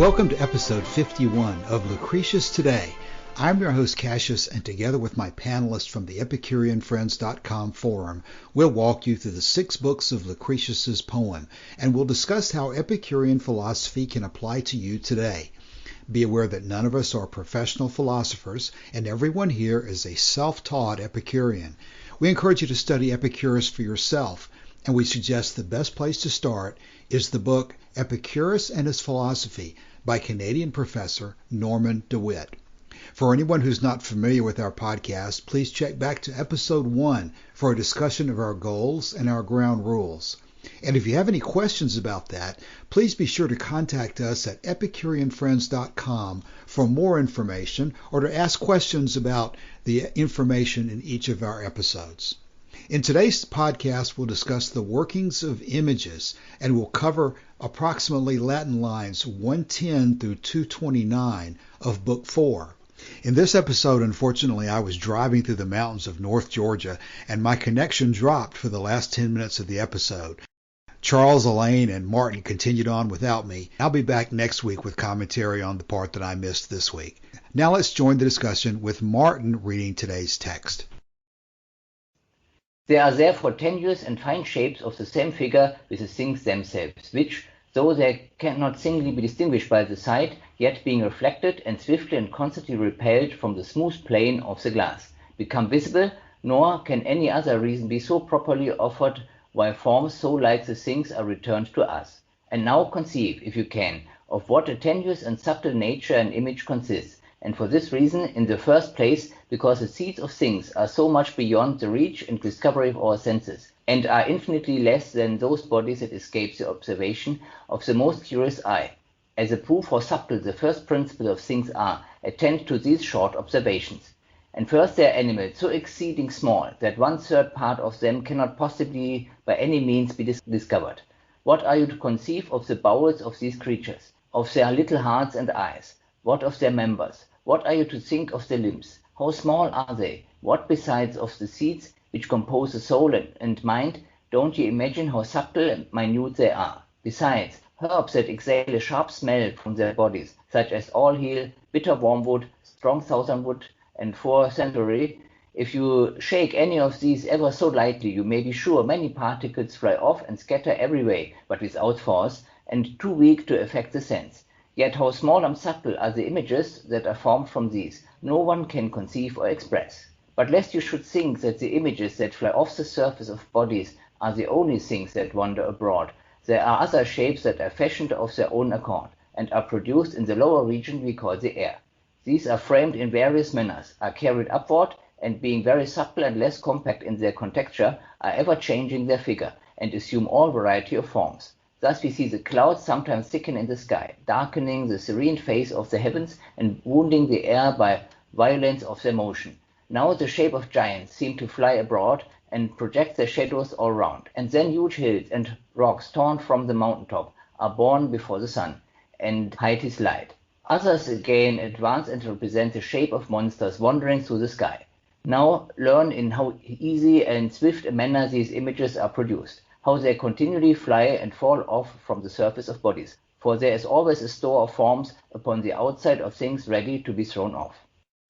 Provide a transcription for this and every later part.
Welcome to episode 51 of Lucretius Today. I'm your host Cassius, and together with my panelists from the EpicureanFriends.com forum, we'll walk you through the 6 books of Lucretius's poem, and we'll discuss how Epicurean philosophy can apply to you today. Be aware that none of us are professional philosophers, and everyone here is a self-taught Epicurean. We encourage you to study Epicurus for yourself, and we suggest the best place to start is the book Epicurus and His Philosophy by Canadian professor Norman DeWitt. For anyone who's not familiar with our podcast, please check back to episode 1 for a discussion of our goals and our ground rules. And if you have any questions about that, please be sure to contact us at EpicureanFriends.com for more information or to ask questions about the information in each of our episodes. In today's podcast, we'll discuss the workings of images, and we'll cover approximately Latin lines 110 through 229 of Book 4. In this episode, unfortunately, I was driving through the mountains of North Georgia, and my connection dropped for the last 10 minutes of the episode. Charles, Elaine, and Martin continued on without me. I'll be back next week with commentary on the part that I missed this week. Now let's join the discussion with Martin reading today's text. There are therefore tenuous and fine shapes of the same figure with the things themselves, which, though they cannot singly be distinguished by the sight, yet being reflected and swiftly and constantly repelled from the smooth plane of the glass, become visible, nor can any other reason be so properly offered why forms so like the things are returned to us. And now conceive, if you can, of what a tenuous and subtle nature an image consists, and for this reason, in the first place, because the seeds of things are so much beyond the reach and discovery of our senses, and are infinitely less than those bodies that escape the observation of the most curious eye. As a proof how subtle the first principles of things are, attend to these short observations. And first, they are animals so exceeding small that 1/3 part of them cannot possibly by any means be discovered. What are you to conceive of the bowels of these creatures, of their little hearts and eyes? What of their members? What are you to think of the limbs? How small are they? What besides of the seeds which compose the soul and mind? Don't you imagine how subtle and minute they are? Besides, herbs that exhale a sharp smell from their bodies, such as all heal, bitter wormwood, strong southernwood, and centaury. If you shake any of these ever so lightly, you may be sure many particles fly off and scatter every way, but without force, and too weak to affect the sense. Yet how small and subtle are the images that are formed from these, no one can conceive or express. But lest you should think that the images that fly off the surface of bodies are the only things that wander abroad, there are other shapes that are fashioned of their own accord, and are produced in the lower region we call the air. These are framed in various manners, are carried upward, and being very supple and less compact in their contexture, are ever changing their figure, and assume all variety of forms. Thus we see the clouds sometimes thicken in the sky, darkening the serene face of the heavens and wounding the air by violence of their motion. Now the shape of giants seem to fly abroad and project their shadows all round, and then huge hills and rocks torn from the mountain top are borne before the sun, and hide his light. Others again advance and represent the shape of monsters wandering through the sky. Now learn in how easy and swift a manner these images are produced, how they continually fly and fall off from the surface of bodies, for there is always a store of forms upon the outside of things ready to be thrown off.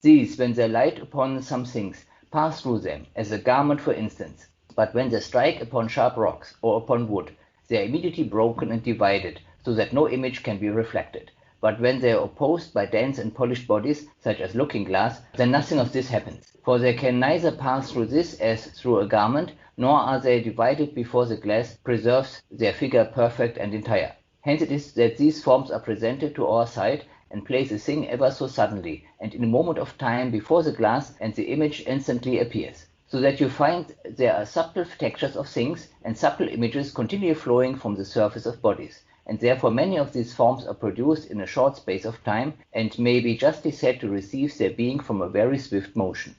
These, when they light upon some things, pass through them, as a garment for instance, but when they strike upon sharp rocks or upon wood, they are immediately broken and divided, so that no image can be reflected. But when they are opposed by dense and polished bodies, such as looking-glass, then nothing of this happens, for they can neither pass through this as through a garment, nor are they divided before the glass preserves their figure perfect and entire. Hence it is that these forms are presented to our sight and place a thing ever so suddenly, and in a moment of time before the glass, and the image instantly appears. So that you find there are subtle textures of things, and subtle images continually flowing from the surface of bodies. And therefore many of these forms are produced in a short space of time, and may be justly said to receive their being from a very swift motion.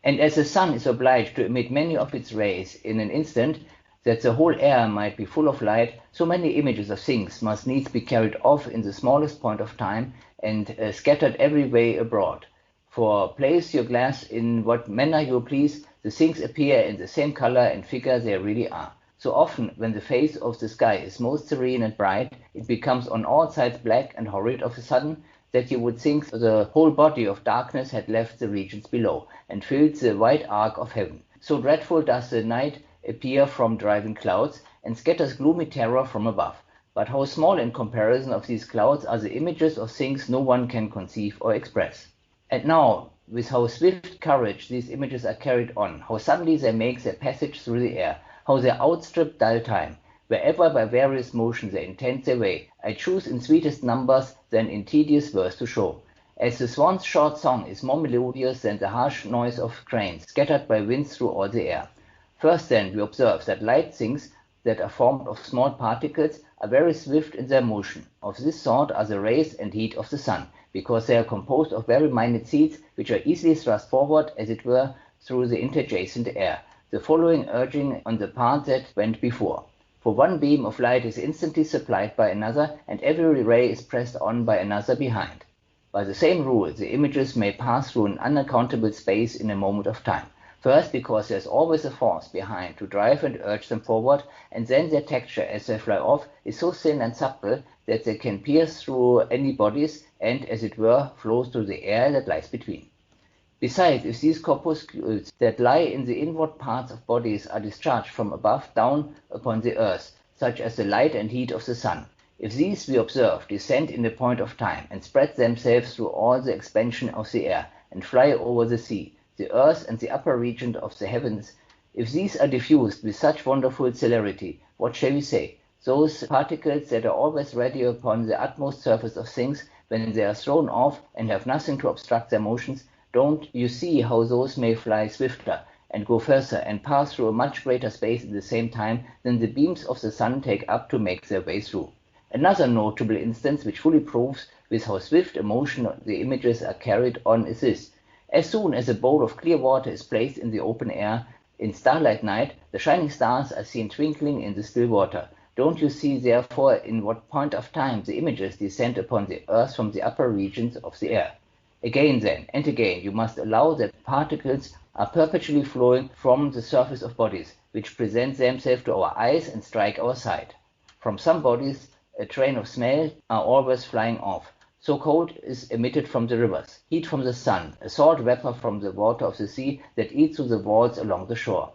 And as the sun is obliged to emit many of its rays in an instant, that the whole air might be full of light, so many images of things must needs be carried off in the smallest point of time, and scattered every way abroad. For place your glass in what manner you please, the things appear in the same color and figure they really are. So often, when the face of the sky is most serene and bright, it becomes on all sides black and horrid of a sudden, that you would think the whole body of darkness had left the regions below, and filled the wide arc of heaven. So dreadful does the night appear from driving clouds, and scatters gloomy terror from above. But how small in comparison of these clouds are the images of things no one can conceive or express. And now, with how swift courage these images are carried on, how suddenly they make their passage through the air, how they outstrip dull time, wherever by various motions they intend their way, I choose in sweetest numbers than in tedious verse to show. As the swan's short song is more melodious than the harsh noise of cranes scattered by winds through all the air. First then we observe that light things that are formed of small particles are very swift in their motion. Of this sort are the rays and heat of the sun, because they are composed of very minute seeds which are easily thrust forward, as it were, through the interjacent air, the following urging on the part that went before. For one beam of light is instantly supplied by another, and every ray is pressed on by another behind. By the same rule, the images may pass through an unaccountable space in a moment of time. First, because there is always a force behind to drive and urge them forward, and then their texture as they fly off is so thin and supple that they can pierce through any bodies and, as it were, flow through the air that lies between. Besides, if these corpuscles that lie in the inward parts of bodies are discharged from above down upon the earth, such as the light and heat of the sun, if these, we observe, descend in a point of time and spread themselves through all the expansion of the air and fly over the sea, the earth and the upper region of the heavens, if these are diffused with such wonderful celerity, what shall we say? Those particles that are always ready upon the utmost surface of things, when they are thrown off and have nothing to obstruct their motions, don't you see how those may fly swifter and go further and pass through a much greater space at the same time than the beams of the sun take up to make their way through? Another notable instance which fully proves with how swift a motion the images are carried on is this. As soon as a bowl of clear water is placed in the open air, in starlight night, the shining stars are seen twinkling in the still water. Don't you see, therefore, in what point of time the images descend upon the earth from the upper regions of the air? Again, then, and again, you must allow that particles are perpetually flowing from the surface of bodies, which present themselves to our eyes and strike our sight. From some bodies, a train of smell are always flying off. So cold is emitted from the rivers, heat from the sun, a salt vapor from the water of the sea that eats through the walls along the shore,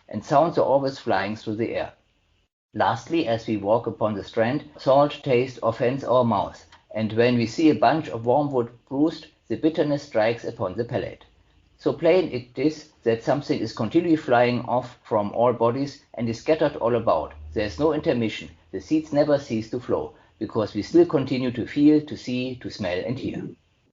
and sounds are always flying through the air. Lastly, as we walk upon the strand, salt taste offends our mouth, and when we see a bunch of wormwood bruised, the bitterness strikes upon the palate. So plain it is that something is continually flying off from all bodies and is scattered all about. There is no intermission. The seeds never cease to flow, because we still continue to feel, to see, to smell, and hear.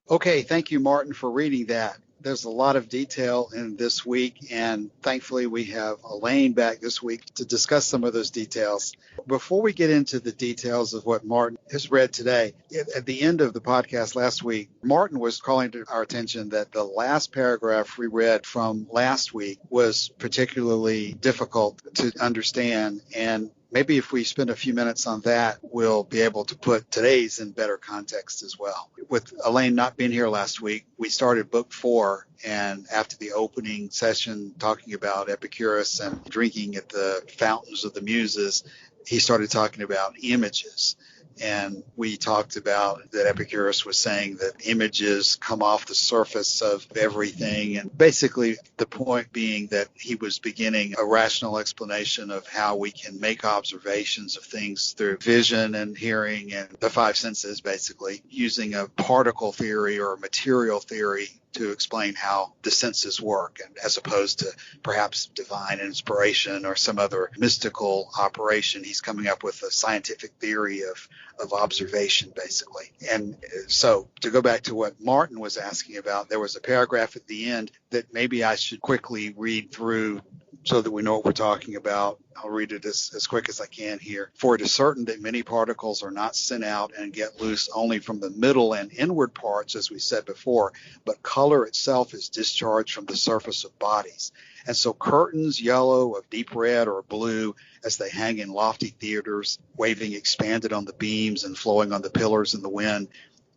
Okay, thank you, Martin, for reading that. There's a lot of detail in this week, and thankfully we have Elaine back this week to discuss some of those details. Before we get into the details of what Martin has read today, at the end of the podcast last week, Martin was calling to our attention that the last paragraph we read from last week was particularly difficult to understand, and maybe if we spend a few minutes on that, we'll be able to put today's in better context as well. With Elaine not being here last week, we started book 4, and after the opening session talking about Epicurus and drinking at the fountains of the Muses, he started talking about images. And we talked about that Epicurus was saying that images come off the surface of everything. And basically the point being that he was beginning a rational explanation of how we can make observations of things through vision and hearing and the 5 senses, basically using a particle theory or a material theory to explain how the senses work, and as opposed to perhaps divine inspiration or some other mystical operation. He's coming up with a scientific theory of observation, basically. And so to go back to what Martin was asking about, there was a paragraph at the end that maybe I should quickly read through so that we know what we're talking about. I'll read it as quick as I can here. For it is certain that many particles are not sent out and get loose only from the middle and inward parts, as we said before, but color itself is discharged from the surface of bodies. And so curtains, yellow, of deep red or blue, as they hang in lofty theaters, waving expanded on the beams and flowing on the pillars in the wind,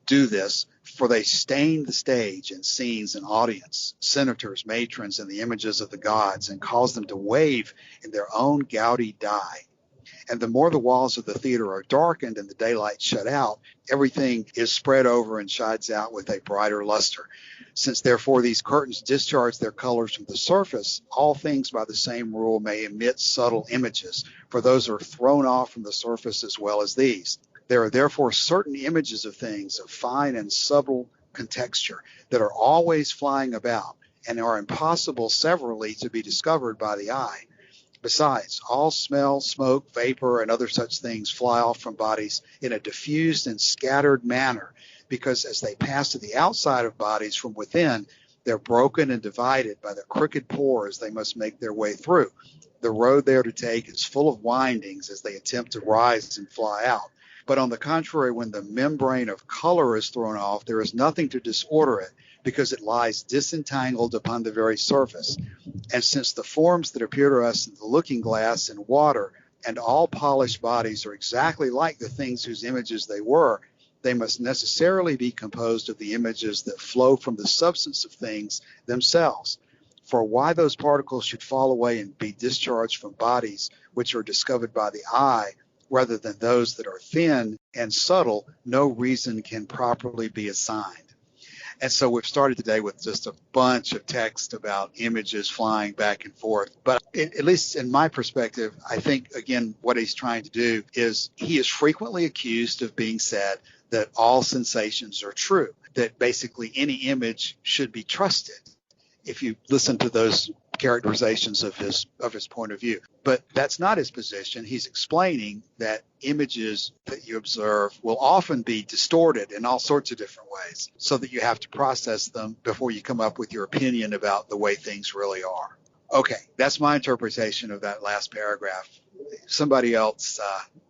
do this, for they stain the stage and scenes and audience, senators, matrons, and the images of the gods, and cause them to wave in their own gaudy dye. And the more the walls of the theater are darkened and the daylight shut out, everything is spread over and shines out with a brighter luster. Since therefore these curtains discharge their colors from the surface, all things by the same rule may emit subtle images, for those are thrown off from the surface as well as these. There are therefore certain images of things of fine and subtle contexture that are always flying about and are impossible severally to be discovered by the eye. Besides, all smell, smoke, vapor, and other such things fly off from bodies in a diffused and scattered manner, because as they pass to the outside of bodies from within, they're broken and divided by the crooked pores they must make their way through. The road they are to take is full of windings as they attempt to rise and fly out. But on the contrary, when the membrane of color is thrown off, there is nothing to disorder it, because it lies disentangled upon the very surface. And since the forms that appear to us in the looking glass and water and all polished bodies are exactly like the things whose images they were, they must necessarily be composed of the images that flow from the substance of things themselves. For why those particles should fall away and be discharged from bodies which are discovered by the eye, rather than those that are thin and subtle, no reason can properly be assigned. And so we've started today with just a bunch of text about images flying back and forth. But at least in my perspective, I think, again, what he's trying to do is he is frequently accused of being said that all sensations are true, that basically any image should be trusted if you listen to those characterizations of his point of view. But that's not his position. He's explaining that images that you observe will often be distorted in all sorts of different ways, so that you have to process them before you come up with your opinion about the way things really are. Okay, that's my interpretation of that last paragraph. Somebody else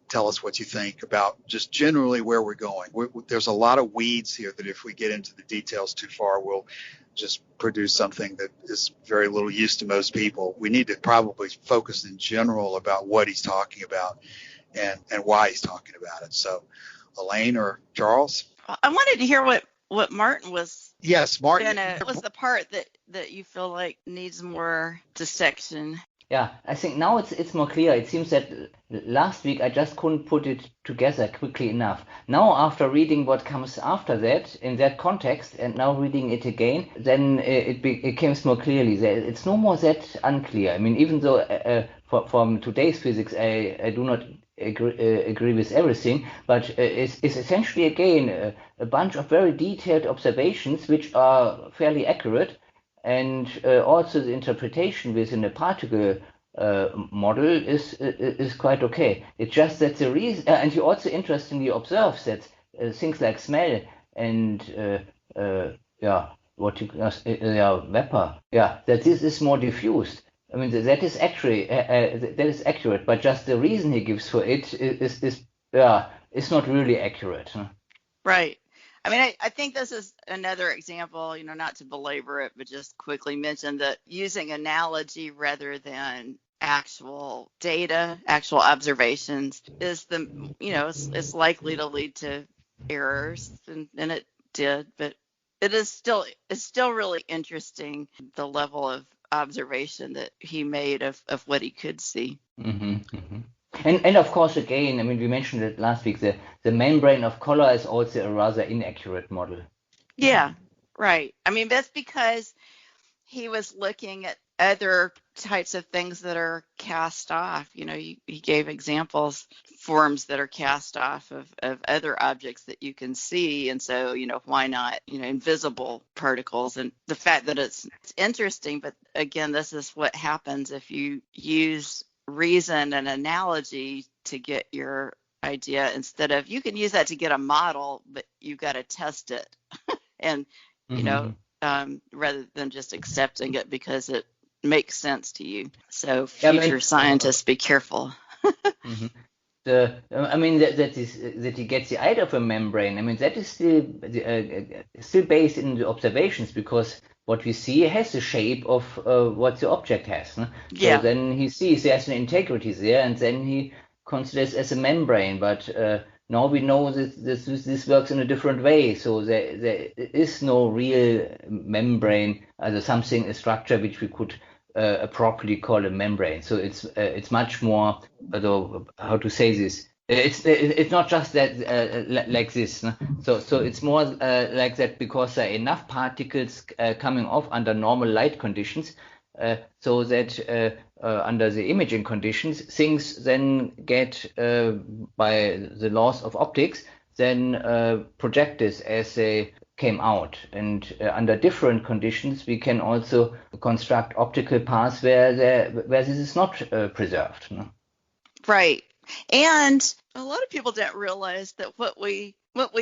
tell us what you think about just generally where we're going. There's a lot of weeds here that if we get into the details too far, we'll just produce something that is very little use to most people. We need to probably focus in general about what he's talking about and why he's talking about it. So, Elaine or Charles? I wanted to hear what Martin was. Yes, Martin. What was the part that you feel like needs more dissection? Yeah, I think now it's more clear. It seems that last week I just couldn't put it together quickly enough. Now, after reading what comes after that in that context, and now reading it again, then it becomes more clearly. It's no more that unclear. I mean, even though from today's physics I do not agree with everything, but it's essentially again a bunch of very detailed observations which are fairly accurate. And also the interpretation within a particle model is quite okay. It's just that the reason, and he also interestingly observes that things like smell and vapor, that this is more diffused. I mean that is actually that is accurate, but just the reason he gives for it is not really accurate. Huh? Right. I mean, I think this is another example, not to belabor it, but just quickly mention that using analogy rather than actual data, actual observations is is likely to lead to errors, and it did, but it's still really interesting, the level of observation that he made of what he could see. Mm-hmm, mm-hmm. And of course, again, I mean, we mentioned it last week, the membrane of color is also a rather inaccurate model. Yeah, right. I mean, that's because he was looking at other types of things that are cast off. He gave examples, forms that are cast off of other objects that you can see. And so, why not, invisible particles? And the fact that it's interesting, but again, this is what happens if you use reason and analogy to get your idea, instead of, you can use that to get a model, but you've got to test it and rather than just accepting it because it makes sense to you. So future scientists, be careful. Mm-hmm. That he gets the idea of a membrane. I mean, that is still based in the observations, because what we see has the shape of what the object has. No? Yeah. So then he sees there's an integrity there, and then he considers as a membrane. But now we know that this works in a different way. So there is no real membrane, a structure which we could properly call a membrane. So it's much more, how to say this? It's not just that like this. No? So it's more like that because there are enough particles coming off under normal light conditions, so that under the imaging conditions, things then get by the laws of optics then projected as they came out. And under different conditions, we can also construct optical paths where this is not preserved. No? Right. And a lot of people don't realize that what we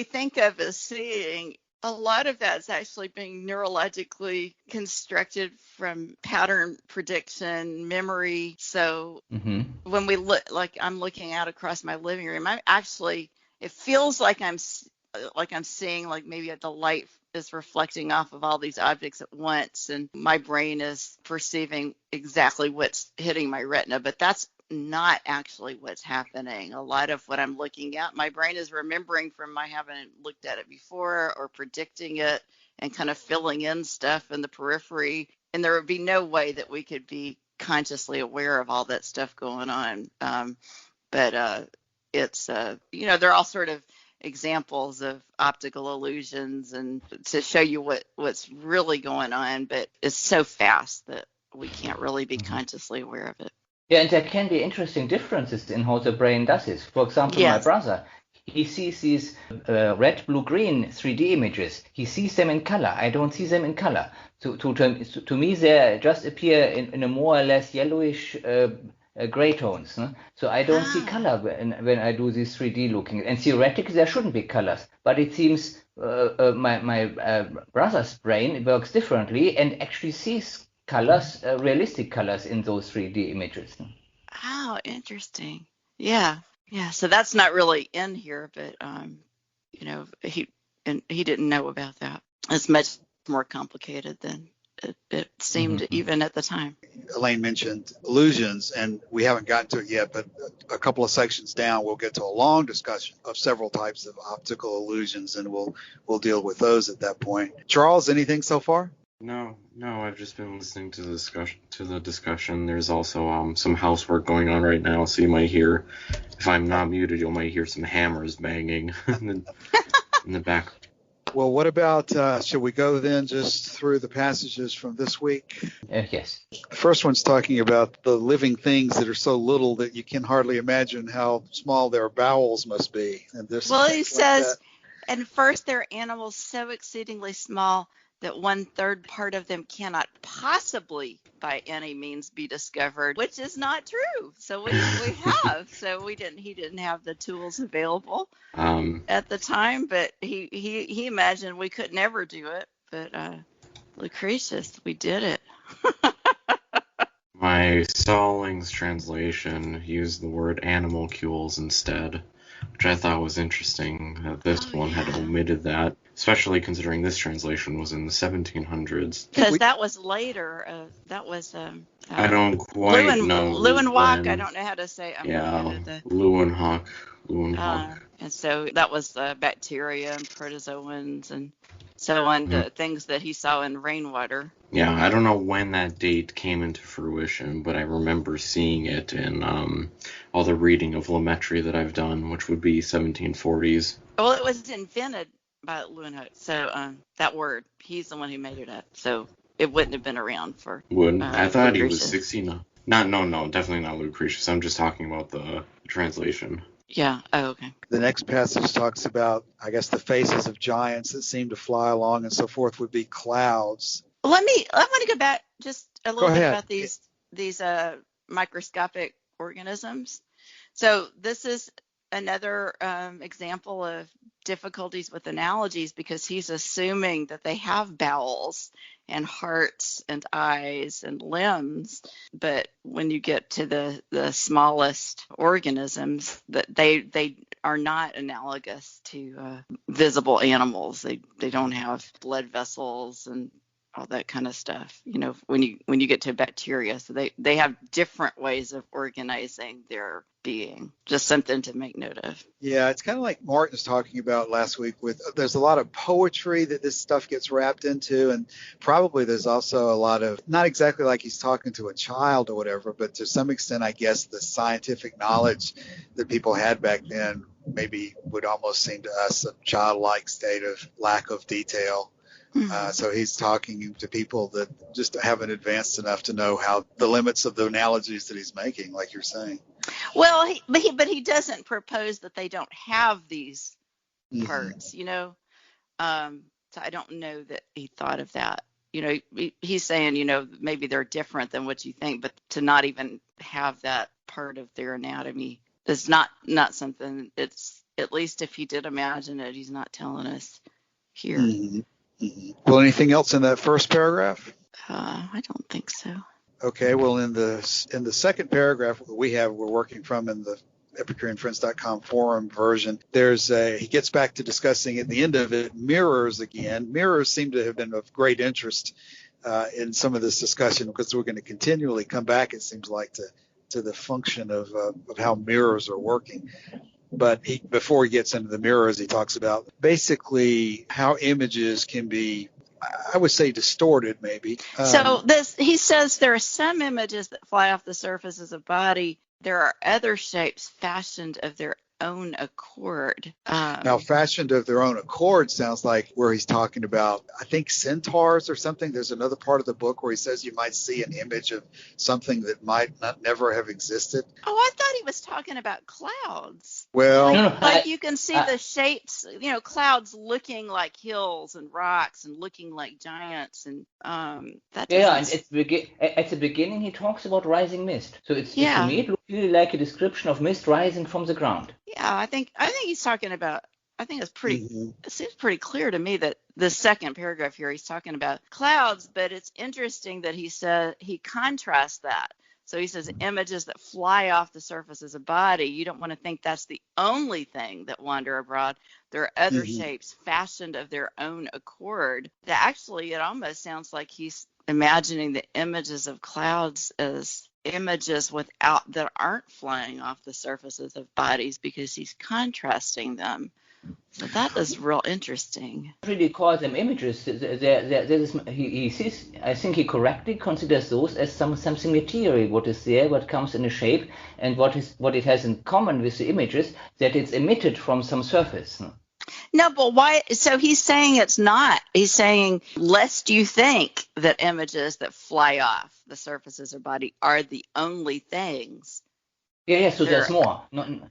think of as seeing, a lot of that's actually being neurologically constructed from pattern prediction, memory. So when we look, like I'm looking out across my living room, it feels like I'm seeing, like maybe the light is reflecting off of all these objects at once, and my brain is perceiving exactly what's hitting my retina, but that's not actually what's happening. A lot of what I'm looking at, my brain is remembering from I haven't looked at it before, or predicting it and kind of filling in stuff in the periphery. And there would be no way that we could be consciously aware of all that stuff going on. But it's, they're all sort of examples of optical illusions and to show you what's really going on, but it's so fast that we can't really be consciously aware of it. Yeah, and there can be interesting differences in how the brain does this. For example, my brother, he sees these red, blue, green 3D images. He sees them in color. I don't see them in color. To me, they just appear in a more or less yellowish gray tones. No? So I don't see color when I do this 3D looking. And theoretically, there shouldn't be colors. But it seems my brother's brain works differently and actually sees colors, realistic colors in those 3D images. Oh, interesting. Yeah. So that's not really in here, but he didn't know about that. It's much more complicated than it seemed even at the time. Elaine mentioned illusions, and we haven't gotten to it yet, but a couple of sections down, we'll get to a long discussion of several types of optical illusions, and we'll deal with those at that point. Charles, anything so far? No, I've just been listening to the discussion. There's also some housework going on right now, so you might hear, if I'm not muted, you might hear some hammers banging in the back. Well, what about, should we go then just through the passages from this week? Yes. The first one's talking about the living things that are so little that you can hardly imagine how small their bowels must be. And he says, and first they're animals so exceedingly small that 1/3 part of them cannot possibly by any means be discovered, which is not true. So we have. So he didn't have the tools available at the time, but he imagined we could never do it. But Lucretius, we did it. My Stallings translation used the word animalcules instead, which I thought was interesting. This one had omitted that, especially considering this translation was in the 1700s. Because that was later. That was. I don't quite know. Leeuwenhoek. I don't know how to say. Leeuwenhoek. And so that was bacteria and protozoans and so on, the things that he saw in rainwater. Yeah, I don't know when that date came into fruition, but I remember seeing it in all the reading of Lametri that I've done, which would be 1740s. Well, it was invented by Leeuwenhoek, so that word, he's the one who made it up, so it wouldn't have been around for. I thought he was 16. No, definitely not Lucretius. I'm just talking about the translation. Yeah. Oh, okay. The next passage talks about, I guess, the faces of giants that seem to fly along and so forth would be clouds. I want to go back just a little bit about these microscopic organisms. So this is another example of difficulties with analogies, because he's assuming that they have bowels and hearts and eyes and limbs, but when you get to the smallest organisms, that they are not analogous to visible animals. They don't have blood vessels and all that kind of stuff. When you get to bacteria, so they have different ways of organizing their being. Just something to make note of. Yeah, it's kind of like Martin was talking about last week there's a lot of poetry that this stuff gets wrapped into, and probably there's also a lot of, not exactly like he's talking to a child or whatever, but to some extent, I guess the scientific knowledge that people had back then maybe would almost seem to us a childlike state of lack of detail. So he's talking to people that just haven't advanced enough to know how the limits of the analogies that he's making, like you're saying. Well, but he doesn't propose that they don't have these parts, So I don't know that he thought of that. He's saying, maybe they're different than what you think, but to not even have that part of their anatomy is not something. It's, at least if he did imagine it, he's not telling us here. Well, anything else in that first paragraph? I don't think so. Okay, well, in the second paragraph we're working from in the EpicureanFriends.com forum version, he gets back to discussing at the end of it mirrors again. Mirrors seem to have been of great interest in some of this discussion, because we're going to continually come back, it seems like, to the function of how mirrors are working. But before he gets into the mirrors, he talks about basically how images can be, I would say, distorted, maybe. He says there are some images that fly off the surfaces of body. There are other shapes fashioned of their own accord. Now, fashioned of their own accord sounds like where he's talking about, I think, centaurs or something. There's another part of the book where he says you might see an image of something that might never have existed. Oh, I thought he was talking about clouds. Well, like you can see the shapes, clouds looking like hills and rocks and looking like giants, and that. Yeah, and at the beginning he talks about rising mist. So to me it looks really like a description of mist rising from the ground. Yeah, I think he's talking about. I think it's pretty. It seems pretty clear to me that the second paragraph here he's talking about clouds, but it's interesting that he contrasts that. So he says images that fly off the surfaces of body. You don't want to think that's the only thing that wander abroad. There are other shapes fashioned of their own accord. Actually, it almost sounds like he's imagining the images of clouds as images that aren't flying off the surfaces of bodies, because he's contrasting them. So that is real interesting. Really call them images. He sees, I think he correctly considers those as something material, what is there, what comes in a shape, and what it has in common with the images, that it's emitted from some surface. No, but why? So he's saying it's not. He's saying, lest you think that images that fly off the surfaces of body are the only things. Yeah. So there's more,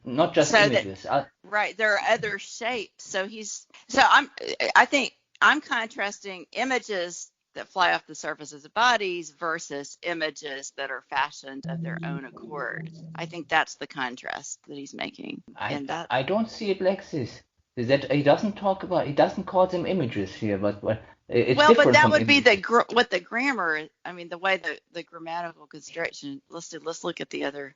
not just images. Right. There are other shapes. I think I'm contrasting images that fly off the surfaces of bodies versus images that are fashioned of their own accord. I think that's the contrast that he's making. I don't see it like this. That he doesn't call them images here, but it's different. But that would images. be what the grammar. I mean, the way the grammatical construction. Let's look at the other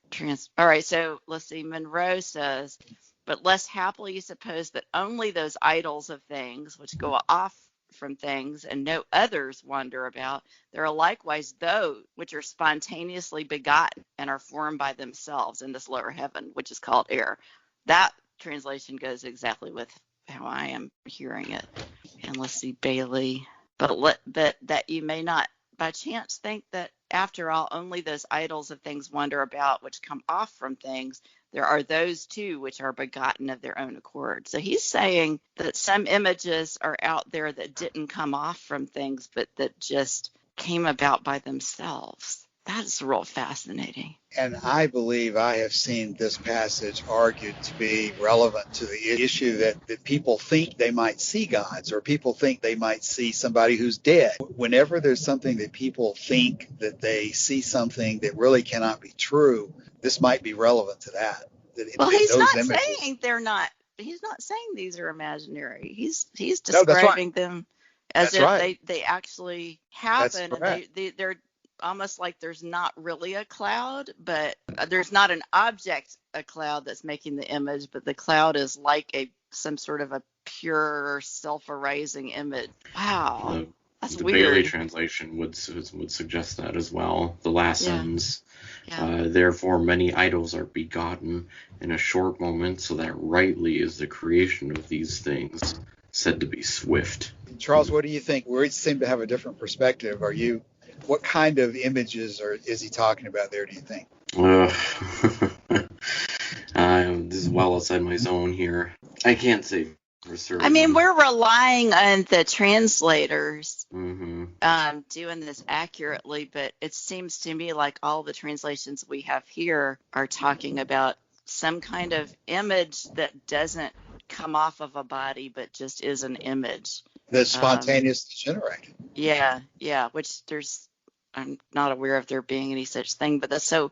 All right, so let's see. Monroe says, but less happily you suppose that only those idols of things which go off from things and no others wander about. There are likewise those which are spontaneously begotten and are formed by themselves in this lower heaven, which is called air. That translation goes exactly with how I am hearing it. And let's see, Bailey. But that you may not by chance think that after all only those idols of things wander about which come off from things. There are those too which are begotten of their own accord. So he's saying that some images are out there that didn't come off from things, but that just came about by themselves. That's real fascinating. And I believe I have seen this passage argued to be relevant to the issue that people think they might see gods, or people think they might see somebody who's dead. Whenever there's something that people think that they see something that really cannot be true, this might be relevant to that. Well, he's not saying they're not. He's not saying these are imaginary. He's describing them as if they actually happen. And they're almost like there's not really a cloud, but there's not an object, a cloud that's making the image, but the cloud is like some sort of a pure self-erasing image. Wow. That's The weird. Bailey translation would suggest that as well. The last sentence. Yeah. Therefore, many idols are begotten in a short moment, so that rightly is the creation of these things said to be swift. Charles, what do you think? We seem to have a different perspective. What kind of images is he talking about there, do you think? Mm-hmm. This is well outside my zone here. I can't say for certain. I mean, we're relying on the translators Mm-hmm. doing this accurately, but it seems to me like all the translations we have here are talking about some kind of image that doesn't come off of a body, but just is an image. That's spontaneously generated. Yeah, which I'm not aware of there being any such thing, but that's so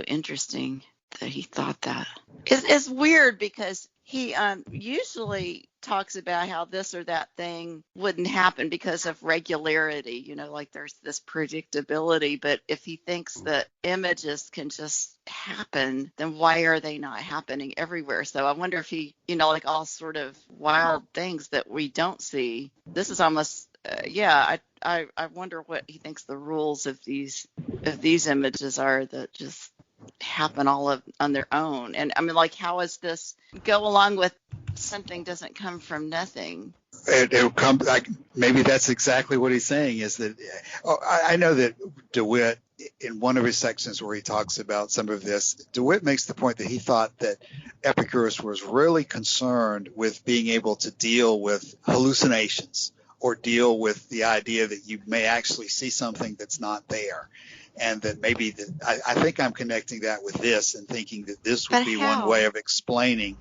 interesting that he thought that. It's weird because he usually talks about how this or that thing wouldn't happen because of regularity, like there's this predictability. But if he thinks that images can just happen, then why are they not happening everywhere? So I wonder if he, like all sort of wild things that we don't see. This is almost, I wonder what he thinks the rules of these images are that just happen all on their own. And I mean, like, how is this go along with something doesn't come from nothing? It'll come, like, maybe that's exactly what he's saying, is that I know that DeWitt, in one of his sections where he talks about some of this, DeWitt makes the point that he thought that Epicurus was really concerned with being able to deal with hallucinations or deal with the idea that you may actually see something that's not there. And that maybe I think I'm connecting that with this and thinking that this would be one way of explaining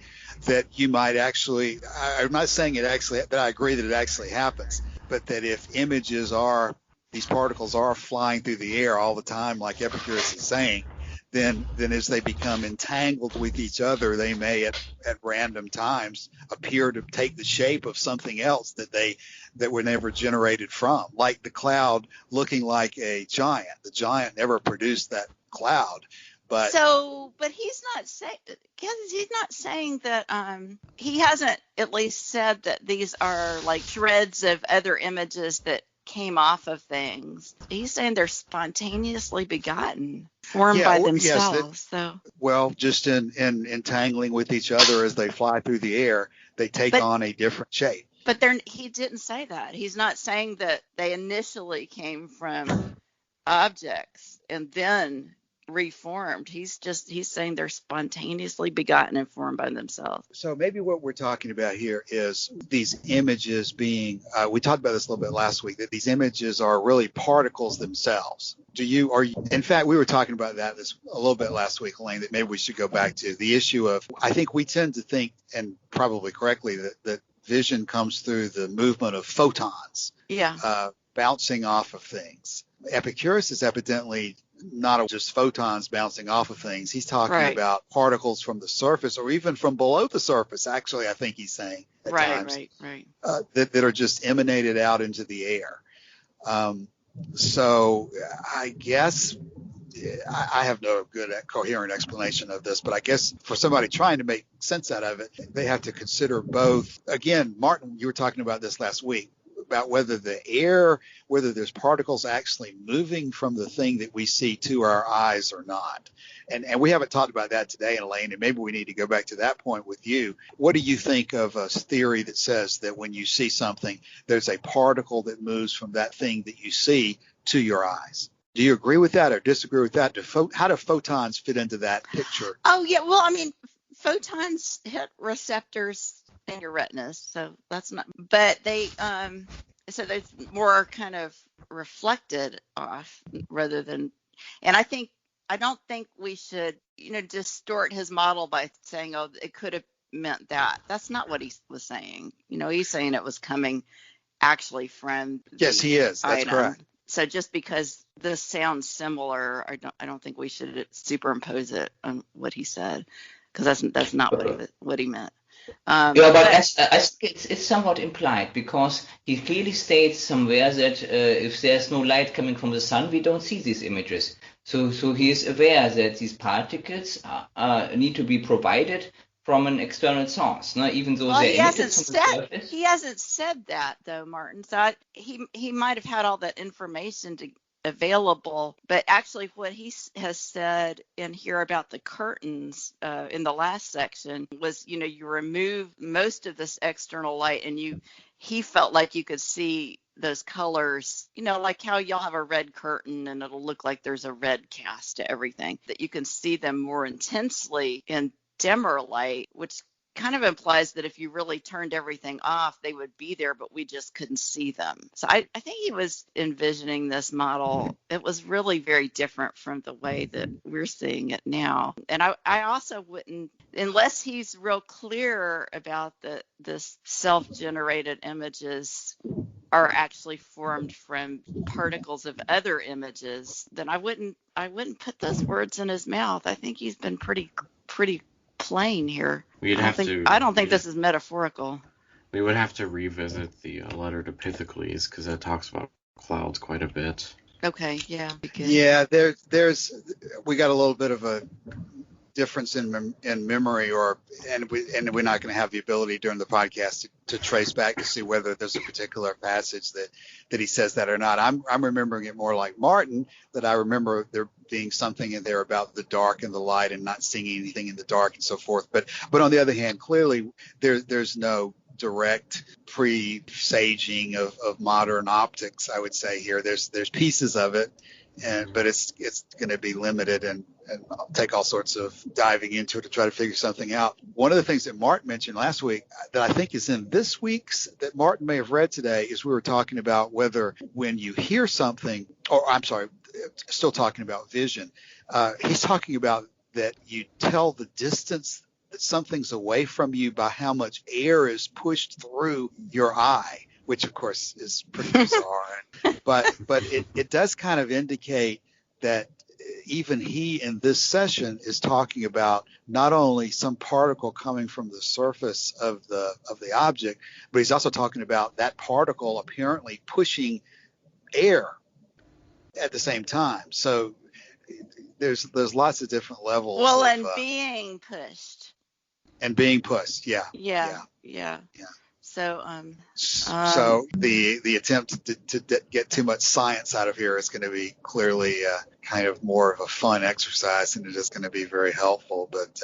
that you might actually, I'm not saying that I agree that it actually happens, but that if these particles are flying through the air all the time, like Epicurus is saying, then as they become entangled with each other, they may at random times appear to take the shape of something else that were never generated from, like the cloud looking like a giant. The giant never produced that cloud. But he's not saying that he hasn't at least said that these are like shreds of other images that came off of things. He's saying they're spontaneously begotten, formed by themselves. Well, just in entangling with each other as they fly through the air, they take on a different shape. But he didn't say that. He's not saying that they initially came from objects and then reformed. He's saying they're spontaneously begotten and formed by themselves. So maybe what we're talking about here is these images being, we talked about this a little bit last week, that these images are really particles themselves. In fact, we were talking about that a little bit last week, Elaine, that maybe we should go back to the issue of, I think we tend to think, and probably correctly, that vision comes through the movement of photons, bouncing off of things. Epicurus is evidently not just photons bouncing off of things. He's talking about particles from the surface or even from below the surface, actually, I think he's saying at times, that are just emanated out into the air. So I guess I have no good coherent explanation of this, but I guess for somebody trying to make sense out of it, they have to consider both. Again, Martin, you were talking about this last week, about whether there's particles actually moving from the thing that we see to our eyes or not. And we haven't talked about that today, Elaine, and maybe we need to go back to that point with you. What do you think of a theory that says that when you see something, there's a particle that moves from that thing that you see to your eyes? Do you agree with that or disagree with that? How do photons fit into that picture? Oh, yeah. Well, I mean, photons hit receptors in your retinas, so that's not, but they so they're more kind of reflected off rather than, and I don't think we should distort his model by saying, oh, it could have meant that. That's not what he was saying. He's saying it was coming actually from yes, he is. That's item. Correct. So just because this sounds similar, I don't think we should superimpose it on what he said, because that's not what he meant. But I think it's somewhat implied, because he clearly states somewhere that if there's no light coming from the sun, we don't see these images. So he is aware that these particles need to be provided from an external source, no? Even though Well, they're emitted from the surface. he hasn't said that though, Martin. So he might have had all that information available, but actually what he has said in here about the curtains in the last section was, you remove most of this external light, and he felt like you could see those colors, like how y'all have a red curtain and it'll look like there's a red cast to everything, that you can see them more intensely in dimmer light, which kind of implies that if you really turned everything off, they would be there, but we just couldn't see them. So I think he was envisioning this model. It was really very different from the way that we're seeing it now. And I also wouldn't, unless he's real clear about this self-generated images are actually formed from particles of other images, then I wouldn't put those words in his mouth. I think he's been pretty plain here. I don't think this is metaphorical. We would have to revisit the letter to Pythocles, because that talks about clouds quite a bit. Okay, yeah. Yeah, we got a little bit of a difference in memory, and we're not going to have the ability during the podcast to trace back to see whether there's a particular passage that he says that or not. I'm remembering it more like Martin, that I remember there being something in there about the dark and the light and not seeing anything in the dark and so forth. But on the other hand, clearly there's no direct presaging of modern optics, I would say here. There's pieces of it, but it's going to be limited, and I'll take all sorts of diving into it to try to figure something out. One of the things that Martin mentioned last week that I think is in this week's, that Martin may have read today, is we were talking about whether when you hear something, or I'm sorry, still talking about vision. He's talking about that you tell the distance that something's away from you by how much air is pushed through your eye, which of course is pretty bizarre. But it does kind of indicate that even he in this session is talking about not only some particle coming from the surface of the object, but he's also talking about that particle apparently pushing air at the same time. So there's lots of different levels. Well, and being pushed. And being pushed, yeah. So, so the attempt to get too much science out of here is going to be clearly kind of more of a fun exercise, and it is going to be very helpful. But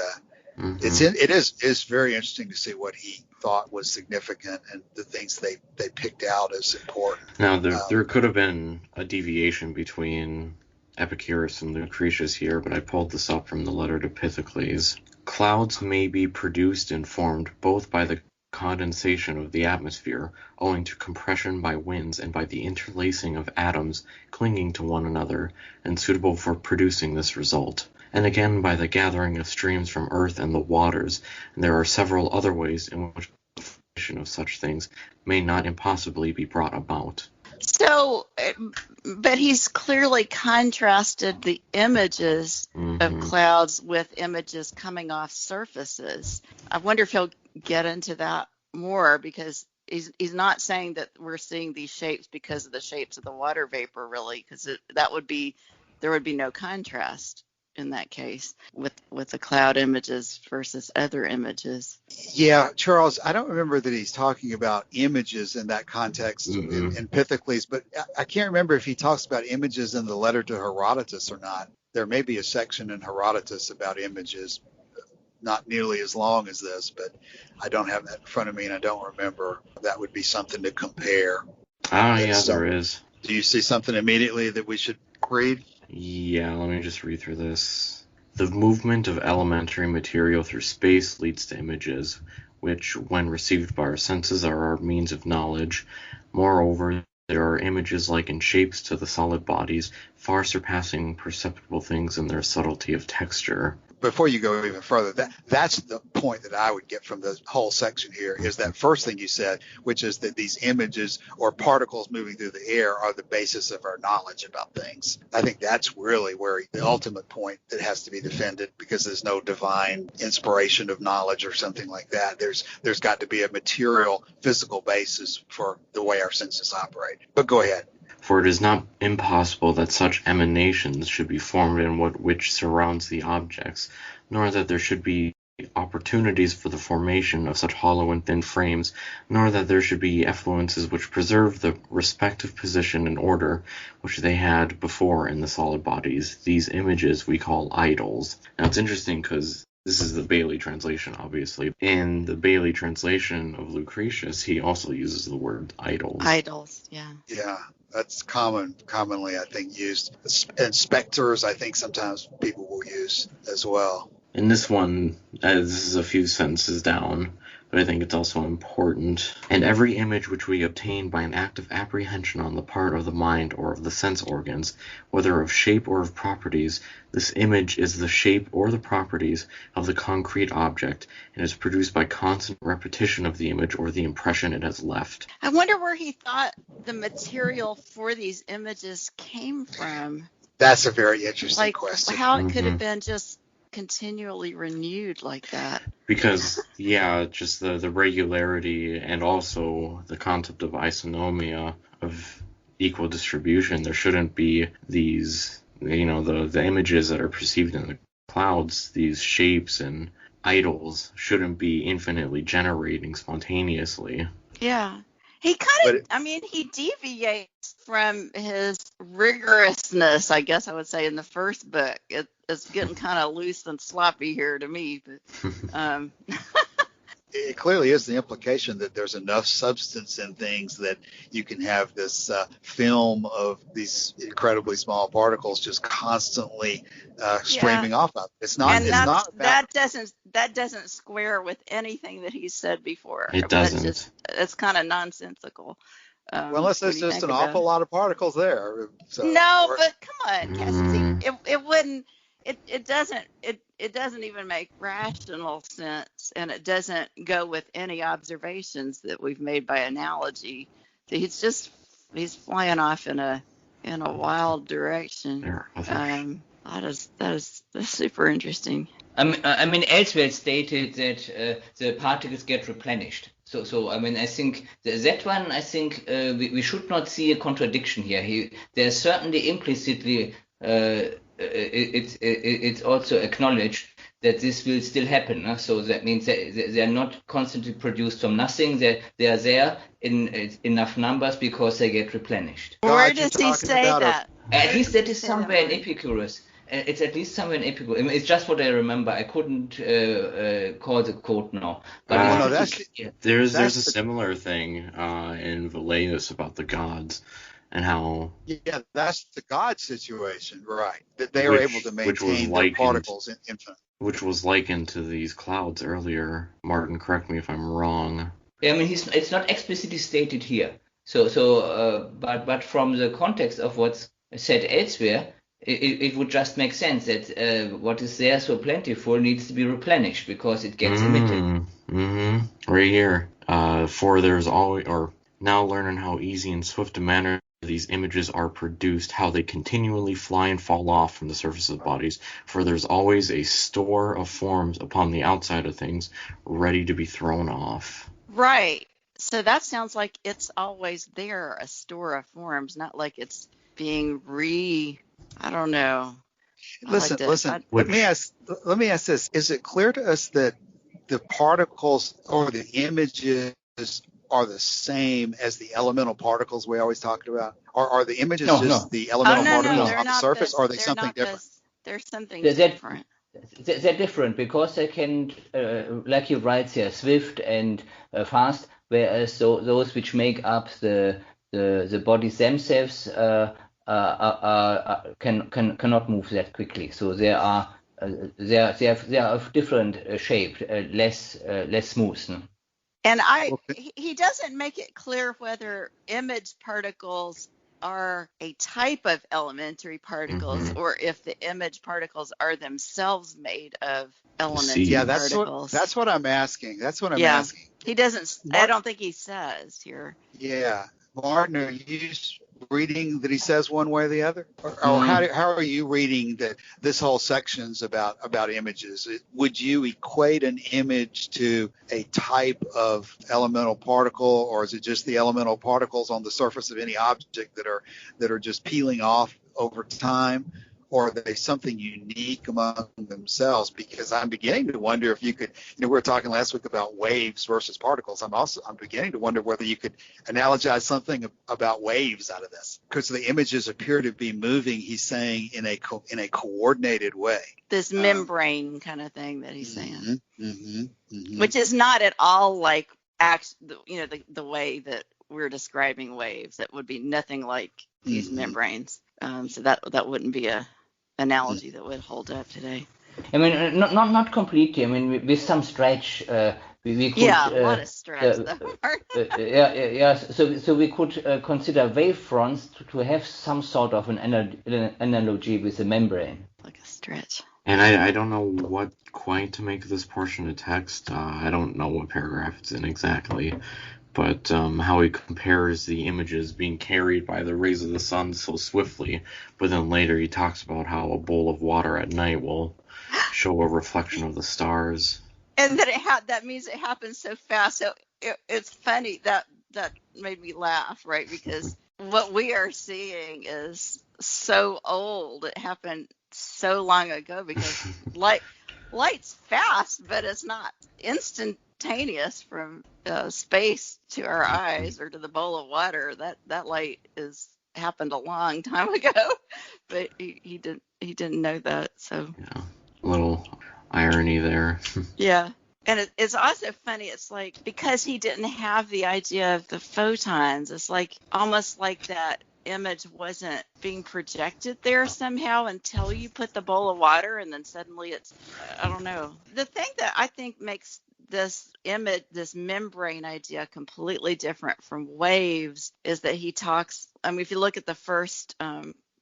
it is very interesting to see what he thought was significant and the things they picked out as important. Now, there could have been a deviation between Epicurus and Lucretius here, but I pulled this up from the letter to Pythocles. Clouds may be produced and formed both by the condensation of the atmosphere, owing to compression by winds and by the interlacing of atoms clinging to one another, and suitable for producing this result, and again by the gathering of streams from earth and the waters, and there are several other ways in which the formation of such things may not impossibly be brought about. So, but he's clearly contrasted the images of clouds with images coming off surfaces. I wonder if he'll get into that more, because he's not saying that we're seeing these shapes because of the shapes of the water vapor, really, because there would be no contrast in that case with the cloud images versus other images. Yeah, Charles, I don't remember that he's talking about images in that context in Pythocles, but I can't remember if he talks about images in the letter to Herodotus or not. There may be a section in Herodotus about images, not nearly as long as this, but I don't have that in front of me and I don't remember. That would be something to compare. There is. Do you see something immediately that we should read? Yeah, let me just read through this. The movement of elementary material through space leads to images, which, when received by our senses, are our means of knowledge. Moreover, there are images like in shapes to the solid bodies, far surpassing perceptible things in their subtlety of texture. Before you go even further, that's the point that I would get from the whole section here, is that first thing you said, which is that these images or particles moving through the air are the basis of our knowledge about things. I think that's really where the ultimate point that has to be defended, because there's no divine inspiration of knowledge or something like that. There's got to be a material, physical basis for the way our senses operate. But go ahead. For it is not impossible that such emanations should be formed in which surrounds the objects, nor that there should be opportunities for the formation of such hollow and thin frames, nor that there should be effluences which preserve the respective position and order which they had before in the solid bodies. These images we call idols. Now it's interesting because this is the Bailey translation, obviously. In the Bailey translation of Lucretius, he also uses the word idols. Idols, yeah. Yeah, that's commonly, I think, used. And specters, I think sometimes people will use as well. In this one, this is a few sentences down, but I think it's also important. And every image which we obtain by an act of apprehension on the part of the mind or of the sense organs, whether of shape or of properties, this image is the shape or the properties of the concrete object, and is produced by constant repetition of the image or the impression it has left. I wonder where he thought the material for these images came from. That's a very interesting question. How it could have been just continually renewed like that. Because, yeah, just the regularity and also the concept of isonomia, of equal distribution. There shouldn't be these, the images that are perceived in the clouds, these shapes and idols shouldn't be infinitely generating spontaneously. Yeah. He kind of, he deviates from his rigorousness, I guess I would say, in the first book. It's getting kind of loose and sloppy here to me. But it clearly is the implication that there's enough substance in things that you can have this film of these incredibly small particles just constantly streaming off of. It's not. And it's not about, that doesn't square with anything that he's said before. It doesn't. It's kind of nonsensical. Well, unless there's just an awful lot of particles there. So, but come on, Cassidy. It wouldn't. It doesn't even make rational sense, and it doesn't go with any observations that we've made by analogy. So he's flying off in a wild direction. That's super interesting. Elsewhere it's stated that the particles get replenished. So I think that one, we should not see a contradiction here. There's certainly implicitly it's also acknowledged that this will still happen. So that means that they are not constantly produced from nothing. They are there in enough numbers because they get replenished. Where does he say that? At least that is somewhere in Epicurus. It's at least somewhere in Epicurus. It's just what I remember. I couldn't call the quote now. But there's a similar thing in Velleius about the gods. And how? Yeah, that's the God situation, right? That they are able to maintain their particles infinite. Which was likened to these clouds earlier. Martin, correct me if I'm wrong. Yeah, it's not explicitly stated here. But from the context of what's said elsewhere, it would just make sense that what is there so plentiful needs to be replenished because it gets emitted. Right here. For there's always, or now learning how easy and swift a manner these images are produced, how they continually fly and fall off from the surface of bodies, for there's always a store of forms upon the outside of things ready to be thrown off. Right. So that sounds like it's always there, a store of forms, not like it's being I don't know. Listen. Let me ask this. Is it clear to us that the particles or the images are the same as the elemental particles we always talked about? Or are the images the elemental particles on the surface, or are they something different? They're something different. They're different because they can, like you write here, swift and fast, whereas those which make up the bodies themselves cannot move that quickly. So they are of different shape, less smooth. And he doesn't make it clear whether image particles are a type of elementary particles or if the image particles are themselves made of elementary particles. That's what I'm asking. Asking. He doesn't. I don't think he says here. Yeah. Martin, are you reading that he says one way or the other? Or how are you reading that this whole section's about images? Would you equate an image to a type of elemental particle, or is it just the elemental particles on the surface of any object that are just peeling off over time? or are they something unique among themselves? Because I'm beginning to wonder if you could, we were talking last week about waves versus particles. I'm beginning to wonder whether you could analogize something about waves out of this, because the images appear to be moving, he's saying, in a coordinated way. This membrane kind of thing that he's saying, Mm-hmm. which is not at all like the way that we're describing waves. That would be nothing like these membranes. So that wouldn't be a analogy that would hold up today. I mean, not completely. I mean, with some stretch, we could. Yeah, a lot of stretch. So we could consider wave fronts to have some sort of an analogy with the membrane. Like a stretch. And I don't know what quite to make of this portion of text. I don't know what paragraph it's in exactly. But how he compares the images being carried by the rays of the sun so swiftly, but then later he talks about how a bowl of water at night will show a reflection of the stars. And that that means it happens so fast. So it's funny that made me laugh, right? Because what we are seeing is so old. It happened so long ago, because light's fast, but it's not instantaneous from space to our eyes or to the bowl of water. That light happened a long time ago, but he didn't know that. So yeah, a little irony there. Yeah. And it's also funny. It's like, because he didn't have the idea of the photons, it's like almost like that image wasn't being projected there somehow until you put the bowl of water, and then suddenly it's, I don't know. The thing that I think makes this image, this membrane idea, completely different from waves is that he talks, if you look at the first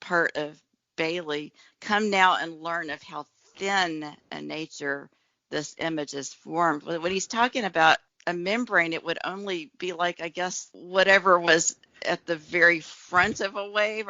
part of Bailey, come now and learn of how thin a nature this image is formed. When he's talking about a membrane, it would only be like, I guess, whatever was at the very front of a wave.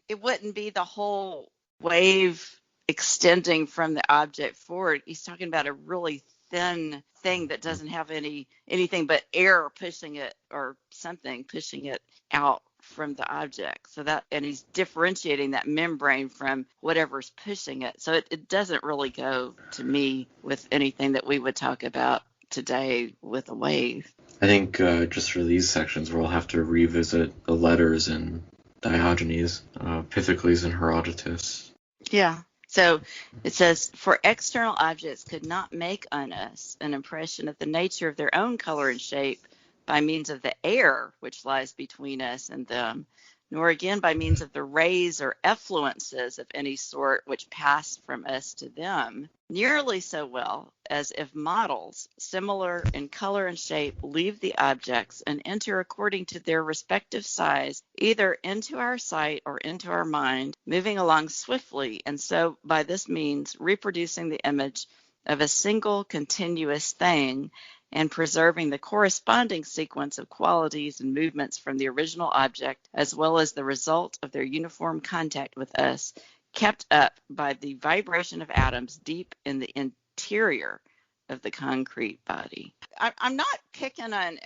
It wouldn't be the whole wave extending from the object forward. He's talking about a really thin thing that doesn't have anything but air pushing it, or something pushing it out from the object. And he's differentiating that membrane from whatever's pushing it. So it doesn't really go, to me, with anything that we would talk about today with a wave. I think just for these sections, we'll have to revisit the letters in Diogenes, Pythocles, and Herodotus. Yeah. So it says, for external objects could not make on us an impression of the nature of their own color and shape by means of the air which lies between us and them, nor again by means of the rays or effluences of any sort which pass from us to them, nearly so well as if models, similar in color and shape, leave the objects and enter according to their respective size, either into our sight or into our mind, moving along swiftly, and so by this means reproducing the image of a single continuous thing, and preserving the corresponding sequence of qualities and movements from the original object, as well as the result of their uniform contact with us, kept up by the vibration of atoms deep in the interior of the concrete body. I'm not picking on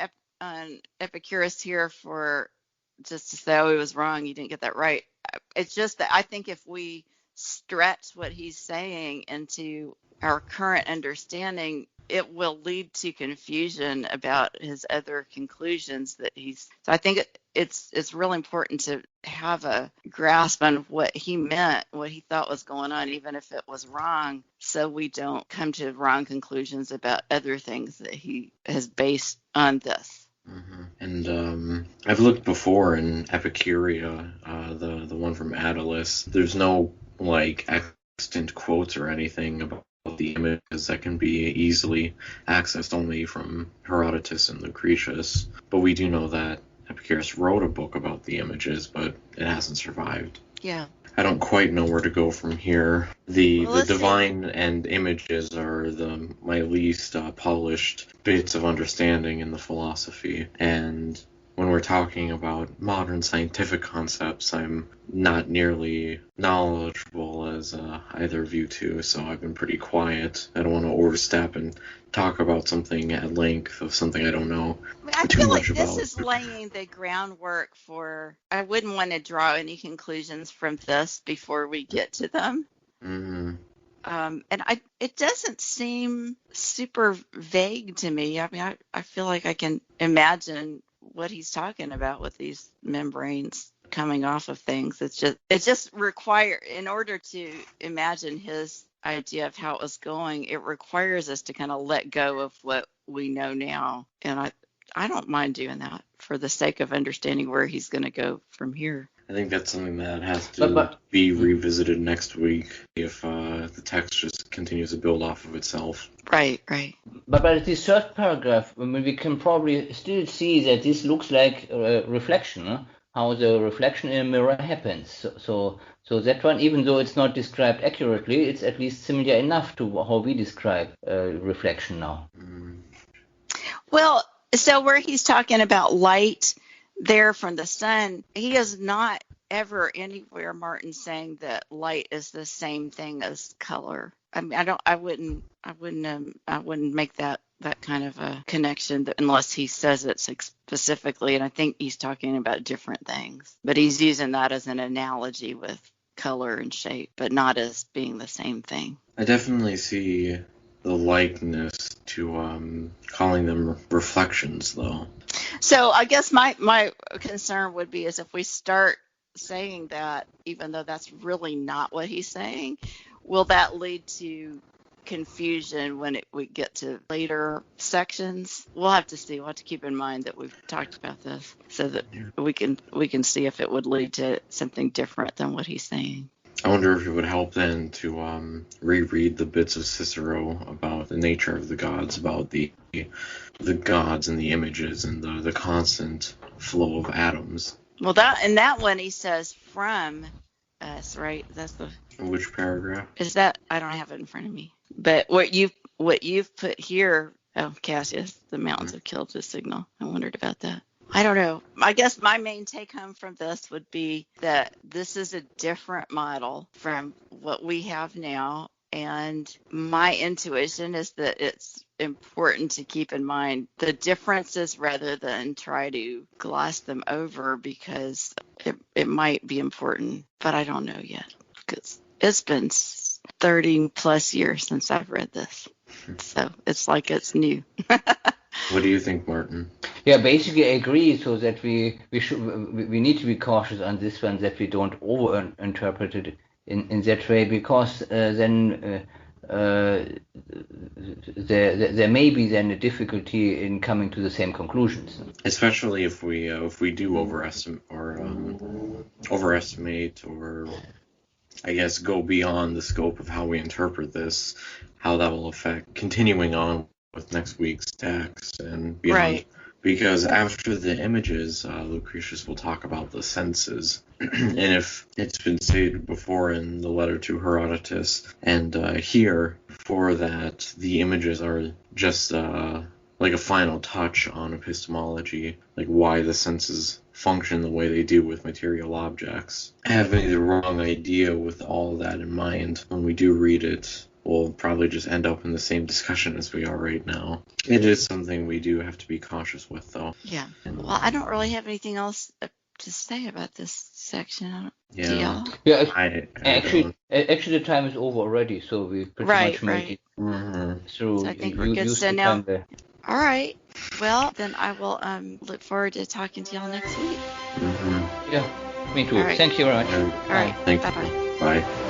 Epicurus here for just to say, oh, he was wrong, you didn't get that right. It's just that I think if we stretch what he's saying into our current understanding, it will lead to confusion about his other conclusions that so I think it's really important to have a grasp on what he meant, what he thought was going on, even if it was wrong, so we don't come to wrong conclusions about other things that he has based on this. Mm-hmm. And I've looked before in Epicuria, the one from Attalus. There's no extant quotes or anything about the images that can be easily accessed only from Herodotus and Lucretius. But we do know that Epicurus wrote a book about the images, but it hasn't survived. Yeah. I don't quite know where to go from here. The divine and images are my least polished bits of understanding in the philosophy, and when we're talking about modern scientific concepts, I'm not nearly knowledgeable as either of you two, so I've been pretty quiet. I don't want to overstep and talk about something at length of something I don't know I too feel much like about. this is laying the groundwork for, I wouldn't want to draw any conclusions from this before we get to them. Mm-hmm. It doesn't seem super vague to me. I mean, I feel like I can imagine what he's talking about with these membranes coming off of things. It just require, in order to imagine his idea of how it was going, it requires us to kind of let go of what we know now. And I don't mind doing that for the sake of understanding where he's going to go from here. I think that's something that has to be revisited next week if the text just continues to build off of itself. Right. But this third paragraph, I mean, we can probably still see that this looks like a reflection, huh? How the reflection in a mirror happens. So that one, even though it's not described accurately, it's at least similar enough to how we describe reflection now. Well, so where he's talking about light there from the sun, he is not ever anywhere, Martin, saying that light is the same thing as color. I mean, I wouldn't make that kind of a connection unless he says it specifically. And I think he's talking about different things, but he's using that as an analogy with color and shape, but not as being the same thing. I definitely see the likeness to calling them reflections, though. So I guess my concern would be is if we start saying that, even though that's really not what he's saying, will that lead to confusion when we get to later sections? We'll have to see. We'll have to keep in mind that we've talked about this so that we can see if it would lead to something different than what he's saying. I wonder if it would help then to reread the bits of Cicero about the nature of the gods, about the gods and the images and the constant flow of atoms. Well, that one he says from us, right? That's the. Which paragraph? Is that? I don't have it in front of me. But what you've put here, Cassius, the mountains have killed the signal. I wondered about that. I don't know. I guess my main take home from this would be that this is a different model from what we have now. And my intuition is that it's important to keep in mind the differences rather than try to gloss them over, because it might be important, but I don't know yet because it's been 30 plus years since I've read this. So it's like it's new. What do you think, Martin? Yeah, basically I agree. So that we need to be cautious on this one, that we don't over-interpret it in that way, because then there may be then a difficulty in coming to the same conclusions. Especially if we do overestimate or I guess go beyond the scope of how we interpret this, how that will affect continuing on with next week's text and beyond. Right. Because after the images, Lucretius will talk about the senses. And if it's been stated before in the letter to Herodotus, and here, before that, the images are just like a final touch on epistemology, like why the senses function the way they do with material objects. Having the wrong idea with all that in mind, when we do read it, we'll probably just end up in the same discussion as we are right now. It is something we do have to be cautious with, though. Yeah. Well, I don't really have anything else to say about this section. Do y'all? Yeah. I Actually, the time is over already, so we pretty much made it through. So I think we're good. So now, all right. Well, then I will look forward to talking to y'all next week. Yeah, me too. Right. Thank you very much. All right. Thanks. Bye-bye. Bye.